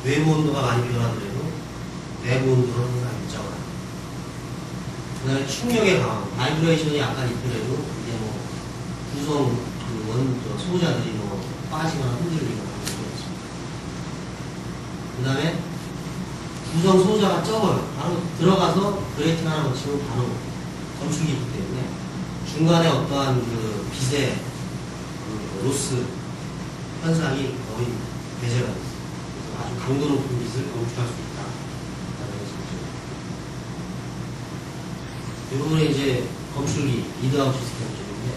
외부 온도가 많이 변하더라도 내부 온도는 항상 일정하다. 그 다음에 충격에 강하고, 바이브레이션이 약간 있더라도 이게 뭐 구성 그 소자들이 뭐 빠지거나 흔들리거나 그런 게 있습니다. 그 다음에 구성 소자가 적어요. 바로 들어가서 그레이팅 하나 놓치면 바로 검출이 있기 때문에 중간에 어떠한 그 빛의 그 로스 현상이 거의 배제가 됐어요. 그래서 아주 강도 높은 빛을 검출할 수 있다. 이 부분은 이제 검출기, 리드아웃 시스템 쪽인데,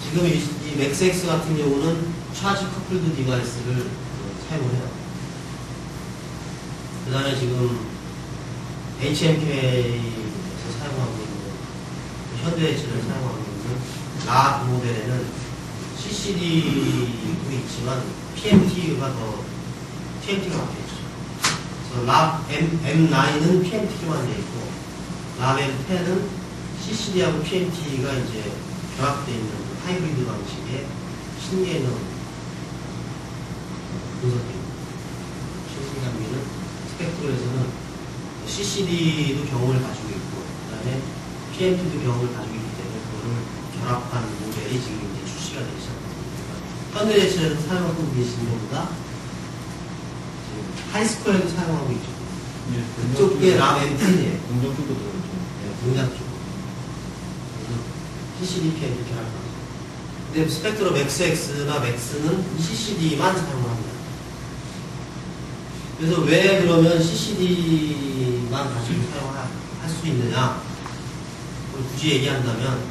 지금 이 맥스X 같은 경우는 차지 커플드 디바이스를 사용해요. 그 다음에 지금 HMK에서 사용하고 있는, 현대해치를 사용하고 있는 라 모델에는 CCD도 있지만 PMT가 박혀있죠. 그래서 라 M9은 PMT로만 되어 있고, 라 M10은 CCD하고 PMT가 이제 결합되어 있는 하이브리드 방식의 신개념 분석입니다. 신승장비는 스펙트로에서는 CCD도 경험을 가지고 있고, 그 다음에 PMT도 경험을 가지고 있기 때문에 그거를 결합한 모델이 지금 이제 출시가 되기 시작합니다. 현대제체에서 사용하고 계신 것보다 지금 하이스코어에도 사용하고 있죠. 예, 그쪽에 람 M10이에요. 공정 쪽도 들어있죠. 네, 공장 쪽. CCD PMT 결합합니다. 근데 스펙트로 맥스X나 맥스는 CCD만 사용합니다. 그래서 왜 그러면 CCD만 가지고 사용할 수 있느냐? 그걸 굳이 얘기한다면,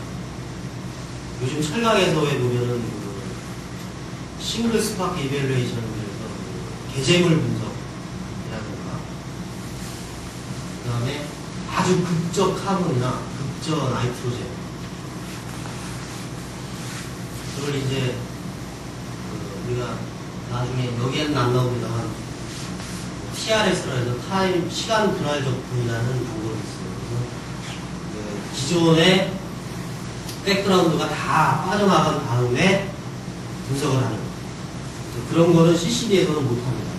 요즘 철강에서에 보면은 그 싱글 스파크 이밸루에이션을 해서 개재물 분석이라든가, 그 다음에 아주 극적 카본이나 극적 나이트로젠, 그걸 이제 우리가 나중에 여기에는 안 나옵니다만 TRS라 해서 타임 시간 분할 적분이라는 방법이 있어요. 그래서 기존의 백그라운드가 다 빠져나간 다음에 분석을 하는 거예요. 그런 거는 CCD에서는 못합니다.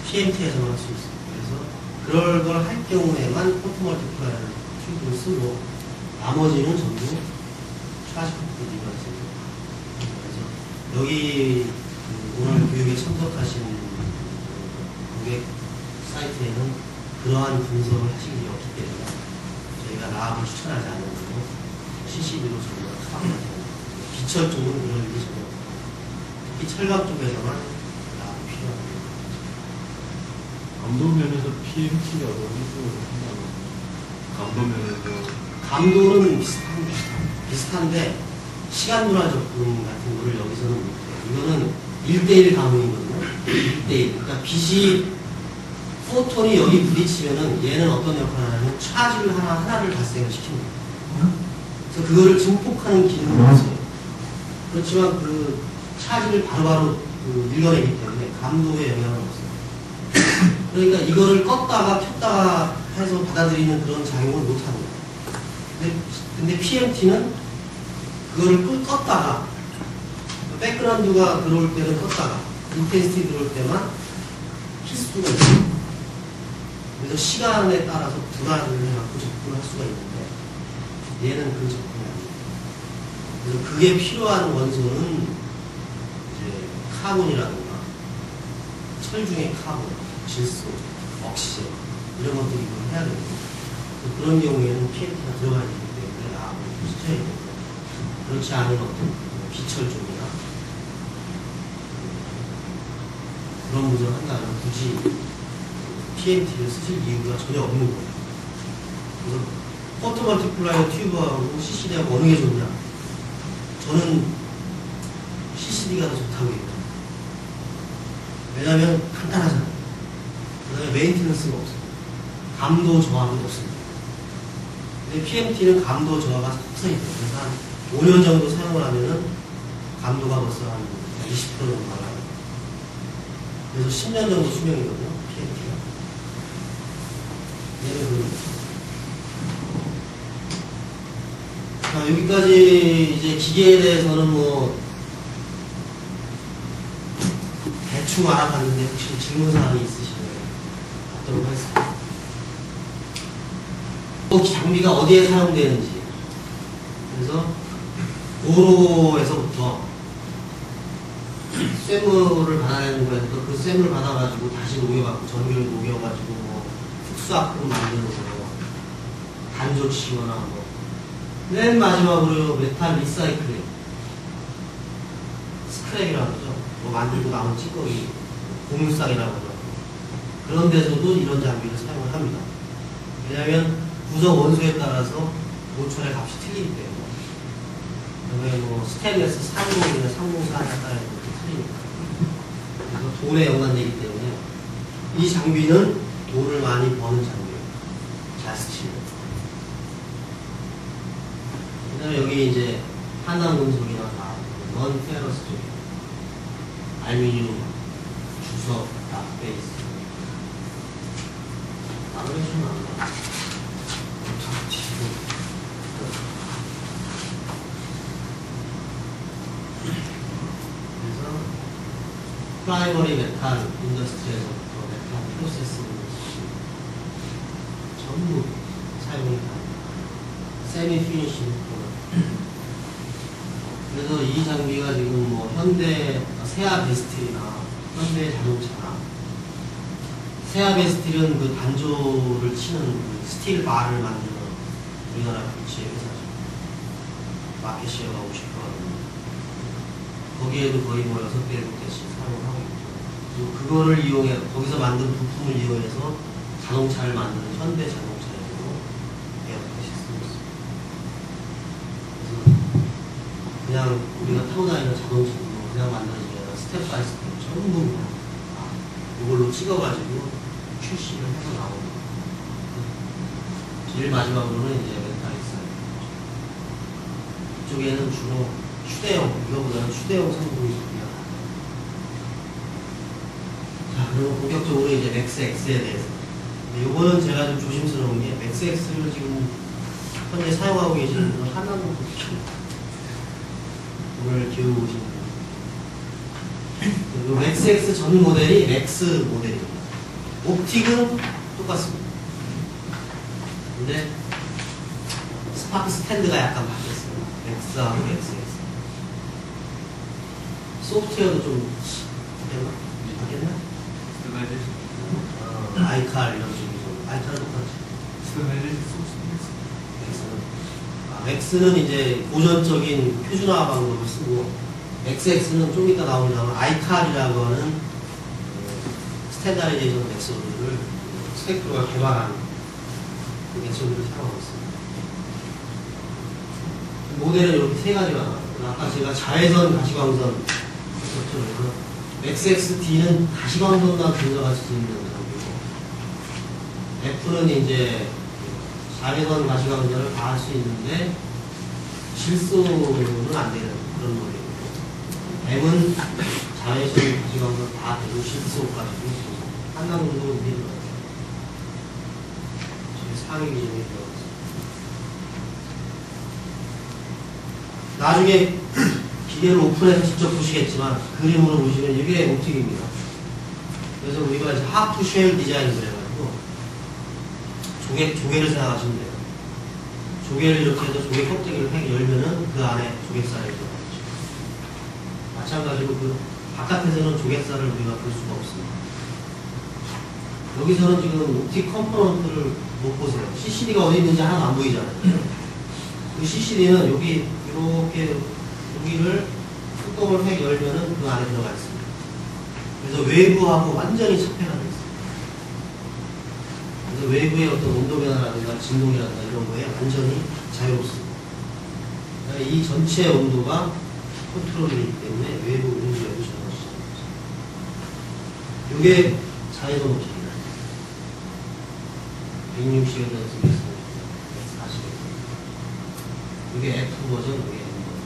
PMT에서만 할 수 있어요. 그래서 그럴 걸 할 경우에만 포트 멀티플라이어를 튜브를 쓰고, 나머지는 전부 차시코프 디바이스입니다. 그래서 여기 오늘 교육에 참석하신 고객 사이트에는 그러한 분석을 하신 게 없기 때문에 저희가 랍을 추천하지 않는 거고, CCD로 전부 다 커버가 됩니다. 비철 쪽은 그럴 일이 전혀 없고, 특히 철강 쪽에서만 랍이 필요합니다. 감도 면에서 PMT가 어느 쪽으로 한다고? 감도 면에서 감도는 비슷한데 시간 분할 접근 같은 거를 여기서는 못해요. 이거는 1대1 감흥이거든요. 1대1. 그러니까 빛이 포톤이 여기 부딪히면은 얘는 어떤 역할을 하냐면 차지를 하나를 발생을 시킵니다. 그래서 그거를 증폭하는 기능이 있어요. 그렇지만 그 차지를 바로바로 밀어내기 때문에 감도에 영향은 없어요. 그러니까 이거를 껐다가 켰다가 해서 받아들이는 그런 작용을 못합니다. 근데 PMT는 그거를 껐다가, 백그라운드가 들어올 때는 껐다가, 인텐시티 들어올 때만 킬 수가 있어요. 그래서 시간에 따라서 분할을 해갖고 접근할 수가 있는데, 얘는 그 접근이 아닙니다. 그래서 그게 필요한 원소는 이제 카본이라든가, 철 중에 카본, 질소, 옥시젠, 이런 것들이 이걸 해야 됩니다. 그런 경우에는 PMT가 들어가야 되기 때문에 랍을 시켜야 되고, 그렇지 않은 어떤 비철 쪽이나 그런 분석을 한다면 굳이 PMT를 쓰실 이유가 전혀 없는 거예요. 그래서 포트 멀티플라이어 튜브하고 CCD하고 어느 게 좋냐? 저는 CCD가 더 좋다고 얘기해요. 왜냐하면 간단하잖아요. 그 다음에 메인테넌스가 없어요. 감도 저하도 없습니다. 근데 PMT는 감도 저하가 확산이 돼요. 그래서 한 5년 정도 사용을 하면은 감도가 벌써 한 20% 정도 나가요. 그래서 10년 정도 수명이거든요, PMT가. 얘는 자, 여기까지 이제 기계에 대해서는 뭐 대충 알아봤는데 혹시 질문사항이 있으시면 장비가 어디에 사용되는지. 그래서 도로에서부터 쇠물을 받아내는 거에서 그 쇠물 받아가지고 다시 녹여갖고 전기를 녹여가지고 뭐 흑수압금 만드는 거, 단조 치거나 뭐. 맨 마지막으로 메탈 리사이클링, 스크랩이라고 그러죠. 뭐 만들고 남은 찌꺼기, 고물상이라고 그러죠. 그런 데서도 이런 장비를 사용을 합니다. 왜냐하면 구성 원소에 따라서 모철의 값이 틀리기 때문에. 그다음에 뭐 스테인레스 350이나 304에 따라 이렇게 틀리니까. 그래서 돈에 연관되기 때문에 이 장비는 돈을 많이 버는 장비예요. 잘 쓰시면. 그다음에 여기 이제 한남금속이나 다 넌페러스 쪽에 알루미늄, 주석, 납베이스. 다른 해주면 안 돼. 그래서 프라이머리 메탈 인더스트리에서부터 메탈 프로세싱 전부 사용이 가능합니다. 세미 피니싱 부분. 그래서 이 장비가 지금 뭐 현대 세아 베스틸이나 현대 자동차나 세아 베스틸은 그 단조를 치는 그 스틸 바를 만드는 우리나라 부치의 회사죠. 마켓 시어가 50%거든요. 거기에도 거의 뭐 6대, 7대씩 사용을 하고 있죠. 그리고 그거를 이용해, 거기서 만든 부품을 이용해서 자동차를 만드는 현대 자동차에도 에어팟이 쓰고 있습니다. 그래서 그냥 우리가 타고 다니는 자동차도 그냥 만드는 게 아니라 스텝 바이 스텝 전부 그냥 이걸로 찍어가지고 출시를 해서 나옵니다. 제일 마지막으로는 이제 메탈릭스. 이쪽에는 주로 휴대용, 이거보다는 휴대용 상품이 있습니다. 자, 그리고 본격적으로 이제 맥스 X에 대해서. 이거는 제가 좀 조심스러운 게, 맥스 X를 지금 현재 사용하고 계시는 분은 하나도 오늘 기울고 오시는 분. 그리고 맥스 X 전 모델이 맥스 모델입니다. 옵틱은 똑같습니다. 근데 스파크 스탠드가 약간 바뀌었어요. X하고 XX. 소프트웨어도 좀 바뀌었나? 아이칼 이런 식으로. 아이칼은 똑같죠. X는 이제 고전적인 표준화 방법을 쓰고, XX는 좀 이따 나오려면 아이칼이라고 하는 스탠다리제이션 엑소드를 스펙트로가 개발한 그 엑소드를 사용하고 있습니다. 모델은 이렇게 세 가지가 나와요. 아까 제가 자외선 가시광선 그래서 XXD는 가시광선만 분석할 수 있는 장비고, F는 이제 자외선 가시광선을 다 할 수 있는데 실소는 안 되는 그런 모델이고, M은 자외선 가시광선 다 되고 실소까지 있고, 한남금속은 위에 들어갔어요. 저희 상위 기준에 들어갔어요. 나중에 기계를 오픈해서 직접 보시겠지만 그림으로 보시면 이게 옵틱입니다. 그래서 우리가 이제 하프 쉘 디자인을 해가지고 조개를 생각하시면 돼요. 조개를 이렇게 해서 조개 껍데기를 팩 열면은 그 안에 조개살이 들어가죠. 마찬가지로 그 바깥에서는 조개살을 우리가 볼 수가 없습니다. 여기서는 지금 옵틱 컴포넌트를 못 보세요. CCD가 어디 있는지 하나도 안 보이잖아요. 그 CCD는 여기 이렇게 여기를 뚜껑을 획 열면은 그 안에 들어가 있습니다. 그래서 외부하고 완전히 차폐가 되어 있습니다. 그래서 외부의 어떤 온도 변화라든가 진동이라든가 이런 거에 완전히 자유롭습니다. 그러니까 이 전체 온도가 컨트롤이 되기 때문에 외부 온도에도 전혀 시작합니다. 이게 자외선 옵틱입니다. 160에서 140. 이게 F 버전, 이게 M 버전.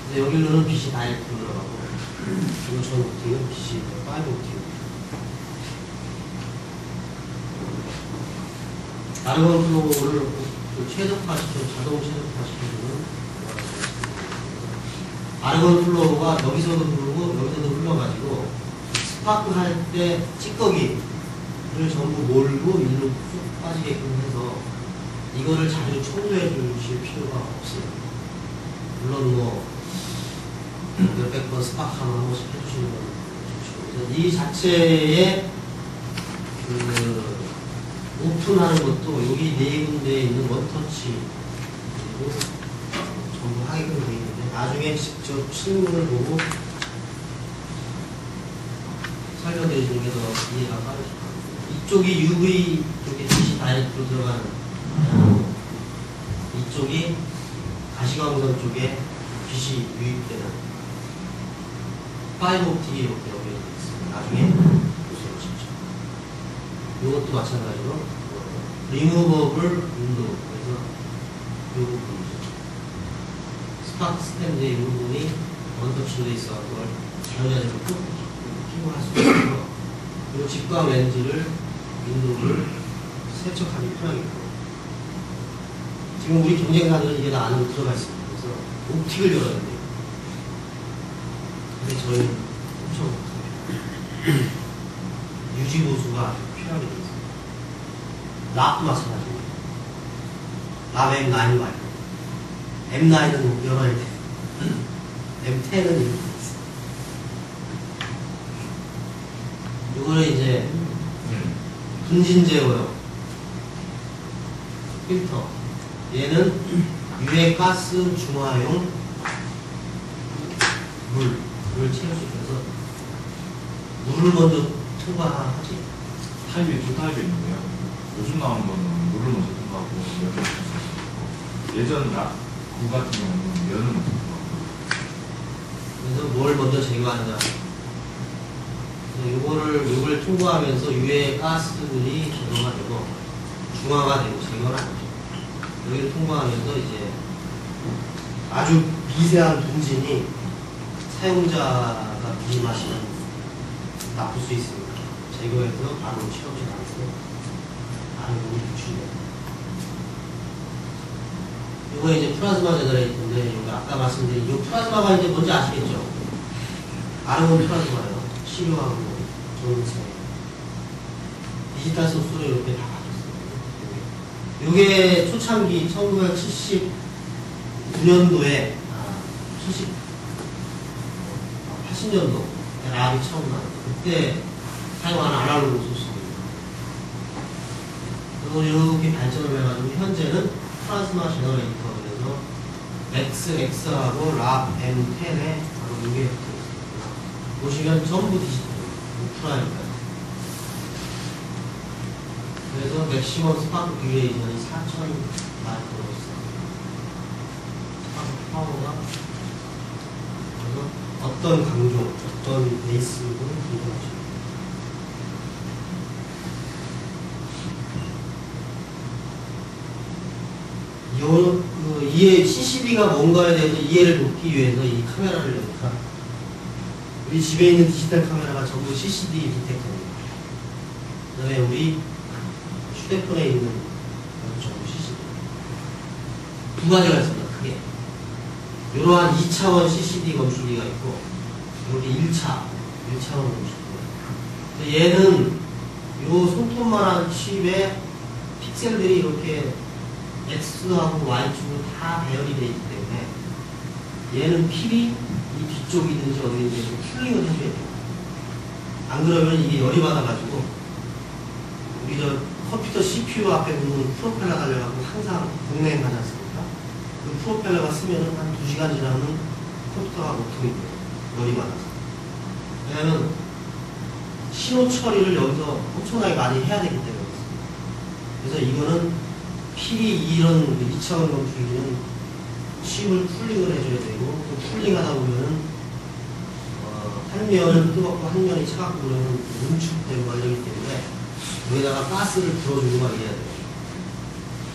근데 여기로는 빛이 다 F 들어가고, 이거 전 옵틱은 빛이 5 옵틱. 아르곤 플로우를 자동 최적화시켜주는 아르곤 플로우가 여기서도 흐르고 여기서도 흘러가지고 스파크 할 때 찌꺼기 전부 몰고 일로 쭉 빠지게끔 해서 이거를 자주 청소해 주실 필요가 없어요. 물론 뭐 몇백 번 스파크하면 한 번씩 해주시는 건 좋죠. 이 자체의 그 오픈하는 것도 여기 네 군데에 있는 원터치 그리고 전부 하게끔 되어 있는데 나중에 직접 실물을 보고 설명드리는 게 더 이해가 빠르실 것 같아요. 이쪽이 UV 이렇게 DC 다이렉트로 들어가는 이쪽이 가시광선 쪽에 빛이 유입되는 파이브 옵틱이 이렇게 연결되어 있습니다. 나중에 보세요, 진짜. 이것도 마찬가지로 리무버블 윈도우 그래서 이 부분이죠. 스파크 스탠드의 이 부분이 원터치로 되어 있어서 그걸 자유자재로 끼고 할 수 있어서 이 직광 렌즈를 윈도우를 세척하기 편하겠고 지금 우리 경쟁사들은 이게 다 안으로 들어가 있습니다. 그래서 옵틱을 열어야 돼요. 근데 저희는 엄청 유지보수가 아주 필요하게 되어 있습니다. 랍도 마찬가지입니다. 랍 M9 말고 M9은 열어야 돼. M10은 이렇게 있어. 이거는 이제 분진 제어요. 필터. 얘는 유해 가스 중화용 물을 채워주셔서 물을 먼저 통과하지. 타입이 두 타입이 있는데요. 요즘 나온 거는 물을 먼저 통과하고 면을 먼저 통과하고 예전 구 같은 경우는 면을 먼저 통과하고 그래서 뭘 먼저 제거하느냐. 요걸 통과하면서 유해 가스들이 제거가 되고 중화가 되고 제거는 안 되죠. 여기를 통과하면서 이제 아주 미세한 분진이 사용자가 비임하시면 나쁠 수 있습니다. 제거해서 바로 채우지 않고 다른 부분이 붙입니다. 이거 이제 플라즈마 제너레이터인데 여기 아까 말씀드린 이 플라즈마가 이제 뭔지 아시겠죠? 아르곤 플라즈마예요. 시료하고 전체 디지털 소스로 이렇게 다 바뀌었어요. 이게 초창기 1979년도에 80년도 랍이 처음 나왔어요. 그때 사용하는 아날로그 소스입니다. 그리고 이렇게 발전을 해가지고 현재는 플라즈마 제너레이터 그래서 맥스 X하고 랍 M10에 바로 이게 보시면 전부 디지털 오프라인까지. 그래서 맥시멈 스파크 듀레이션이 4000 마이크로스. 스파크 파워가 그래서 어떤 강조, 어떤 베이스를 공정하십니다. 이해 CCD가 뭔가에 대해서 이해를 돕기 위해서 이 카메라를 여니까 우리 집에 있는 디지털 카메라가 전부 CCD 디텍터입니다. 그 다음에 우리 휴대폰에 있는 전부 CCD. 두 가지가 있습니다. 크게. 이러한 2차원 CCD 검출기가 있고 여기 1차원 검출기. 얘는 요 손톱만한 칩에 픽셀들이 이렇게 X하고 Y축으로 다 배열이 되어 있기 때문에 얘는 필히 이 뒤쪽이든지 어디든지 쿨링을 해줘야 돼요. 안 그러면 이게 열이 받아가지고 우리 저 컴퓨터 CPU 앞에 보면 프로펠러 달려가고 항상 공랭 하지 않습니까? 그 프로펠러가 쓰면은 한 2시간 지나면 컴퓨터가 못통이 돼요. 열이 받아서. 왜냐면 신호 처리를 여기서 엄청나게 많이 해야 되기 때문에 그렇습니다. 그래서 이거는 필히 이런 2차원 검출기는 칩을 쿨링을 해줘야 되고 또 쿨링하다 보면은 한 면은 뜨겁고 한 면이 차갑고 그러면 응축되고 말이기 때문에 여기다가 가스를 들어주고 막 이래야 돼요.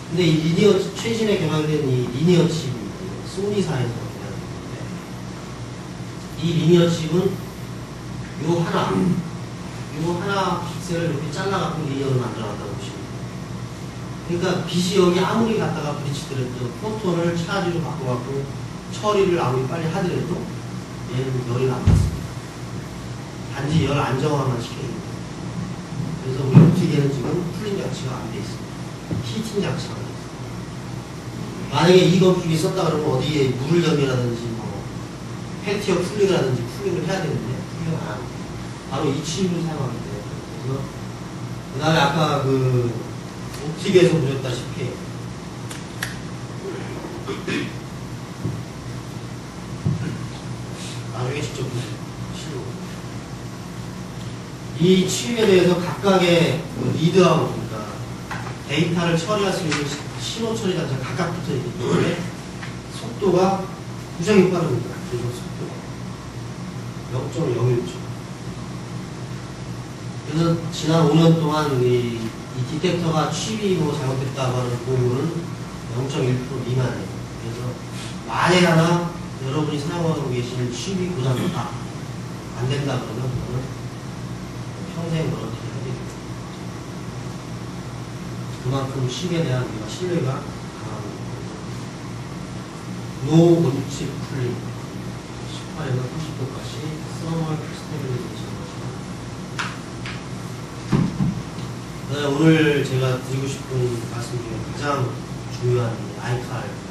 근데 이 리니어 최신에 개발된 이 리니어 칩입니다. 소니사에서 개발된 건데 이 리니어 칩은 요 하나 픽셀을 이렇게 잘라갖고 리니어를 만들어놨다고 보시면 돼요. 그러니까 빛이 여기 아무리 갖다가 부딪히더라도 포톤을 차지로 바꿔갖고 처리를 아무리 빨리 하더라도 얘는 열이 안 받습니다. 단지 열 안정화만 시켜줍니다. 그래서 우리 기계는 지금 쿨링 장치가 안 돼 있습니다. 히팅 장치가 안 돼 있습니다. 만약에 이 건축이 있었다 그러면 어디에 물을 염이라든지 뭐 팬티어 쿨링이라든지 쿨링을 해야 되는데 쿨링을 안 합니다. 바로 이 칩을 사용하기 때문에. 그래서 그 다음에 아까 그 옵틱에서 보셨다시피 나중에 직접 보세요. 이 칩에 대해서 각각의 그 리드하고 그러니까 데이터를 처리할 수 있는 신호 처리 단자가 각각 붙어 있기 때문에 속도가 무지하게 빠릅니다. 그래서 속도가 0.01초. 그래서 지난 5년 동안 이 디텍터가 칩이 뭐 잘못됐다고 하는 보고는 0.1% 미만이에요. 그래서 만에 하나 여러분이 사용하고 계신 칩이 고장났다. 안 된다 그러면 그거는 평생 멀어지게 해야 됩니다. 그만큼 칩에 대한 우리가 신뢰가 강한 거죠. 노 온칩 쿨링 18에서 30도까지 서멀 스테빌리제이션. 오늘 제가 드리고 싶은 말씀 중에 가장 중요한 아이칼입니다.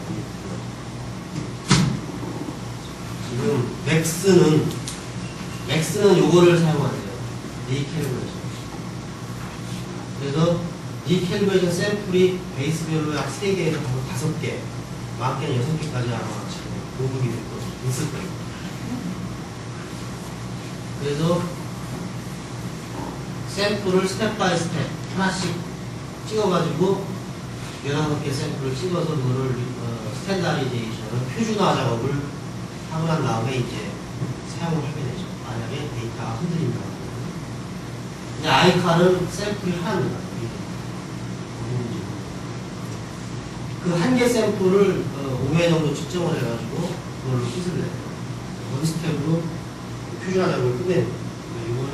지금 맥스는 요거를 사용하세요. 리캘리브레이션. 그래서 리캘리브레이션 샘플이 베이스별로 약 3개에서 5개, 많게는 6개까지 아마 지금 보급이 있을 거예요. 그래서 샘플을 스텝 바이 스텝 하나씩 찍어가지고 16개 샘플을 찍어서 그거를 스탠다리제이션을 표준화 작업을 하고 난 다음에 이제 사용을 하게 되죠. 만약에 데이터가 흔들린다. 근데 아이칼은 샘플이 하나입니다. 그 한 개 샘플을 5회 정도 측정을 해가지고 그걸로 핏을 내요. 원 스텝으로 표준화 작업을 끝내는 거예요. 이거는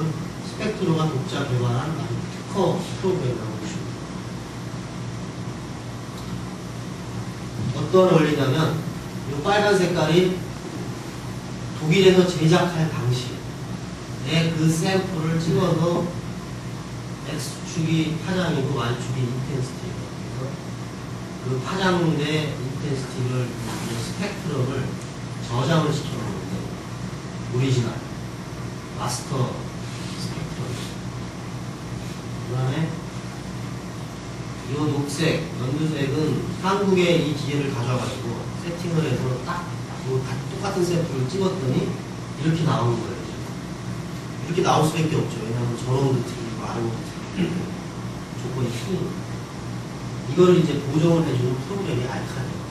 스펙트로가 독자 개발한 특허 프로그램이라고 보시면 돼요. 어떤 원리냐면 이 빨간 색깔이 독일에서 제작할 방식에 그 샘플을 찍어서 X축이 파장이고 Y축이 인텐시티예요. 그래서 그 파장대 인텐시티를 스펙트럼을 저장을 시켜놓는데 오리지널 마스터 스펙트럼. 그 다음에 이 녹색, 연두색은 한국의 이 기계를 가져와가지고 세팅을 해서 딱 똑같은 샘플을 찍었더니 이렇게 나오는 거예요. 이렇게 나올 수밖에 없죠. 왜냐하면 전원도 틀리고 아래도 틀리고 조건이 틀리니까. 이거를 이제 보정을 해주는 프로그램이 아이칼이에요.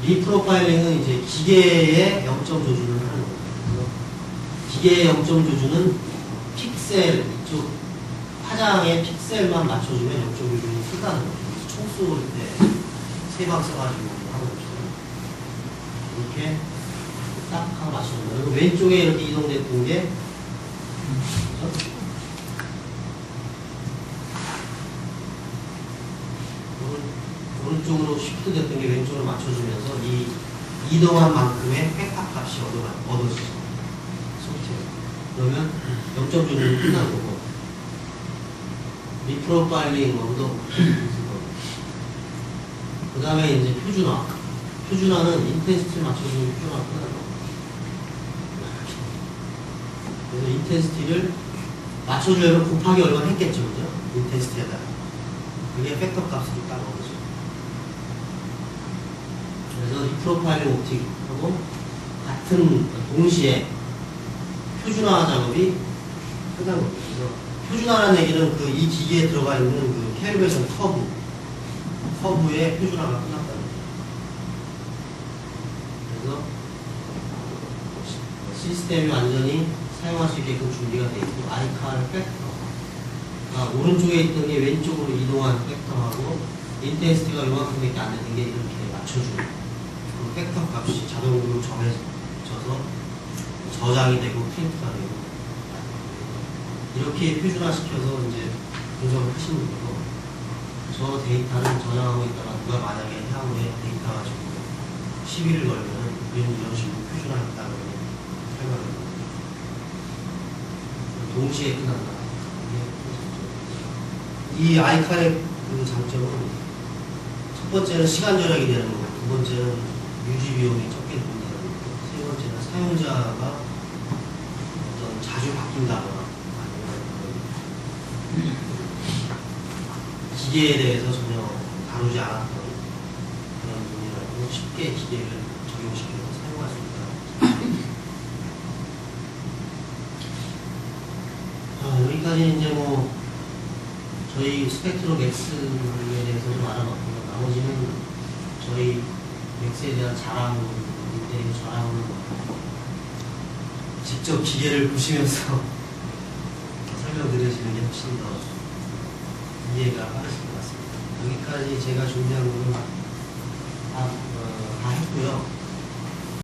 리프로파일링은 이제 기계의 0점 조준을 하는 거예요. 그래서 기계의 0점 조준은 픽셀, 이쪽 파장의 픽셀만 맞춰주면 0점 조준이 크다는 거죠. 그래서 총 쏠 때 세 방 써가지고 하는 거죠. 이렇게 딱 하고 맞춰줍니다. 그리고 왼쪽에 이렇게 이동됐던 게 오른쪽으로 쉬프트 됐던 게 왼쪽으로 맞춰주면서 이 이동한 만큼의 팩탑 값이 얻어지죠. 소프트웨어. 그러면 0점 조준이 끝나는 거고, 리프로파일링 언더 그 다음에 이제 표준화. 표준화는 인텐시티를 맞춰주는 표준화가 끝나는 거고. 그래서 인텐시티를 맞춰주려면 곱하기 얼마 했겠죠, 그죠? 인텐시티에다가. 그게 팩터 값으로 딱 얻어져. 그래서 이 프로파일링 옵틱하고 같은 동시에 표준화 작업이 끝난 겁니다. 그래서 표준화라는 얘기는 그 이 기계에 들어가 있는 그 캘리브레이션 커브의 표준화가 끝났다는 거죠. 그래서 시스템이 완전히 사용할 수 있게끔 준비가 되어 있고, 아이칼 팩터, 오른쪽에 있던 게 왼쪽으로 이동한 팩터하고 인텐시티가 요만큼밖에 안 되는 게 이렇게 맞춰주는 그 팩터 값이 자동으로 정해져서 저장이 되고 프린트가 되고, 이렇게 표준화시켜서 이제 분석을 하시는 거고, 저 데이터를 저장하고 있다가 누가 만약에 향후에 데이터 가지고 시비를 걸면은 이런 식으로 표준화했다 그러면 설명을 합니다. 동시에 끝난다. 이 아이카의 그 장점은 첫 번째는 시간 절약이 되는 거고, 두 번째는 유지 비용이 적게 든다는 거, 세 번째는 사용자가 어떤 자주 바뀐다거나 아니면 기계에 대해서 전혀 다루지 않았던 그런 분이라고 쉽게 기계를 적용시켜서 사용할 수 있다. 여기까지 이제 뭐 저희 스펙트로 맥스에 대해서 좀 알아봤고요. 나머지는 저희 맥스에 대한 자랑인데, 자랑은 직접 기계를 보시면서 설명 들으시는 게 훨씬 더 이해가 빠르실 것 같습니다. 여기까지 제가 준비한 거는 다 했고요.